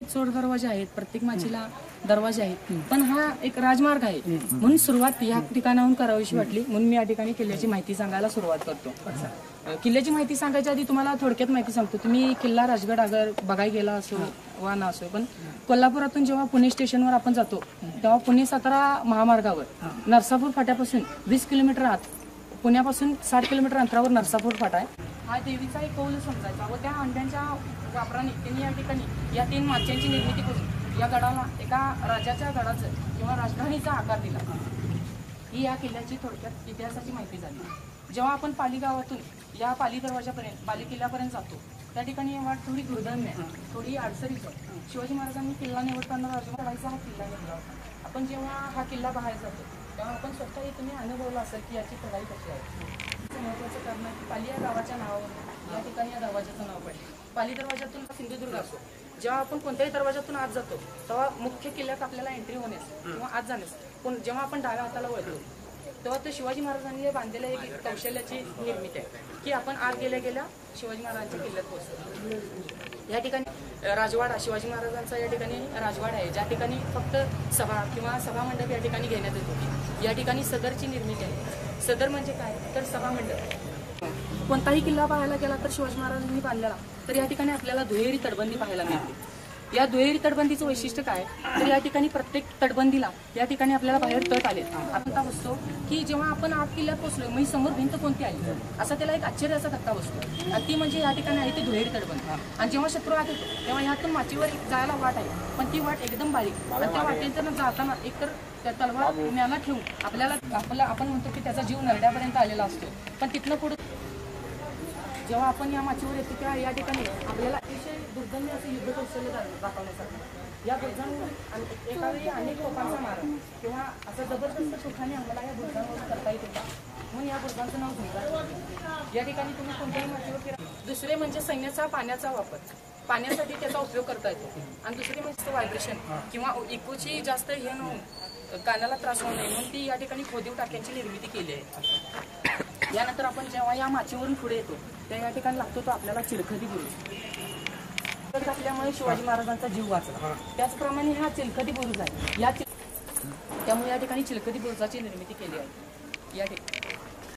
चोर दरवाजे आहेत, प्रत्येक माचीला दरवाजे आहेत, पण हा एक राजमार्ग आहे म्हणून सुरुवात या ठिकाणाहून करावीशी वाटली म्हणून मी या ठिकाणी किल्ल्याची माहिती सांगायला सुरुवात करतो. किल्ल्याची माहिती सांगायच्या आधी तुम्हाला थोडक्यात माहिती सांगतो. तुम्ही किल्ला राजगड अगर बघायला गेला असो वा ना असो, पण कोल्हापुरातून जेव्हा पुणे स्टेशनवर आपण जातो तेव्हा पुणे सातारा महामार्गावर नरसापूर फाट्यापासून 20 किलोमीटर आत, पुण्यापासून 60 किलोमीटर अंतरावर नरसापूर फाटा आहे. हा देवीचा एक कौल समजायचा व त्या अंड्यांच्या वापराने त्यांनी या ठिकाणी या 3 माच्यांची निर्मिती करून या गडाला एका राजाच्या गडाचं किंवा राजधानीचा आकार दिला. ही या किल्ल्याची थोडक्यात इतिहासाची माहिती झाली. जेव्हा आपण पाली गावातून या पाली दरवाजापर्यंत पाली किल्ल्यापर्यंत जातो त्या ठिकाणी वाट थोडी दुर्गम आहे, थोडी अडचणीच आहे. शिवाजी महाराजांनी किल्ला निवडताना राजवाड्याचा हा किल्ला निवडला होता. आपण जेव्हा हा किल्ला बाहेर जातो तेव्हा आपण स्वतः तुम्ही अनुभवला असेल की याची चढाई कशी आहे. महत्त्वाचं कारण आहे की पाली या गावाच्या नावावर या ठिकाणी या दरवाजाचं नाव पडलं. पाली दरवाजातून सिंधुदुर्ग असो, जेव्हा आपण कोणत्याही दरवाजातून आत जातो तेव्हा मुख्य किल्ल्यात आपल्याला एंट्री होण्यास किंवा आत जाण्यास पण जेव्हा आपण डाव्या हाताला वळतो तेव्हा ते शिवाजी महाराजांनी बांधलेल्या एक कौशल्याची निर्मिती आहे की आपण आत गेल्या गेल्या शिवाजी महाराजांच्या किल्ल्यात पोहोचतो. या ठिकाणी राजवाडा शिवाजी महाराजांचा या ठिकाणी राजवाडा आहे, ज्या ठिकाणी फक्त सभा किंवा सभामंडप या ठिकाणी घेण्यात येत होती. या ठिकाणी सदरची निर्मिती आहे. सदर म्हणजे काय तर सभामंडप. कोणताही किल्ला पाहायला गेला तर शिवाजी महाराजांनी बांधलेला तर या ठिकाणी आपल्याला दुहेरी तटबंदी पाहायला मिळते. या दुहेरी तटबंदीचं वैशिष्ट्य काय तर या ठिकाणी प्रत्येक तटबंदीला या ठिकाणी आपल्याला बाहेर तट आले. आता बसतो की जेव्हा आपण आत किल्ल्यात पोहोचलो मग समोर भिंत कोणती आली असा त्याला एक आश्चर्याचा धक्का बसतो आणि ती म्हणजे या ठिकाणी आहे ती दुहेरी तटबंदी. आणि जेव्हा शत्रू आत येतो तेव्हा ह्यातून माचीवर जायला वाट आहे पण ती वाट एकदम बारीक आणि त्या वाटेतून जाताना एकतर त्या तलवार म्याला ठेवून आपल्याला आपण म्हणतो की त्याचा जीव नरड्यापर्यंत आलेला असतो. पण तिथनं पुढे जेव्हा आपण या माचीवर येतो तेव्हा या ठिकाणी आपल्याला अतिशय दुर्दम्य असं युद्ध कौशल्य दाखवण्यासाठी या बुर्जांवर एकावेळी अनेक लोकांचा मार किंवा असं जबरदस्त सुखाने आम्हाला या बुर्जांवर करता येत होता म्हणून या बुर्जांचं नाव घेतलं. या ठिकाणी तुम्ही कोणत्याही माचीवर फिरा. दुसरे म्हणजे सैन्याचा पाण्याचा वापर, पाण्यासाठी त्याचा उपयोग करता येतो. आणि दुसरी म्हणजे व्हायब्रेशन किंवा इकोची जास्त हे न कानाला त्रास होऊ नये म्हणून ती या ठिकाणी खोदीव टाक्यांची निर्मिती केली आहे. यानंतर आपण जेव्हा या माचीवरून पुढे येतो त्या या ठिकाणी लागतो तो आपल्याला चिलखती बुरुज असल्यामुळे शिवाजी महाराजांचा जीव वाचला. त्याचप्रमाणे हा चिलखती बुरुज आहे. त्यामुळे या ठिकाणी चिलखती बुरुजाची निर्मिती केली आहे. या ठिकाणी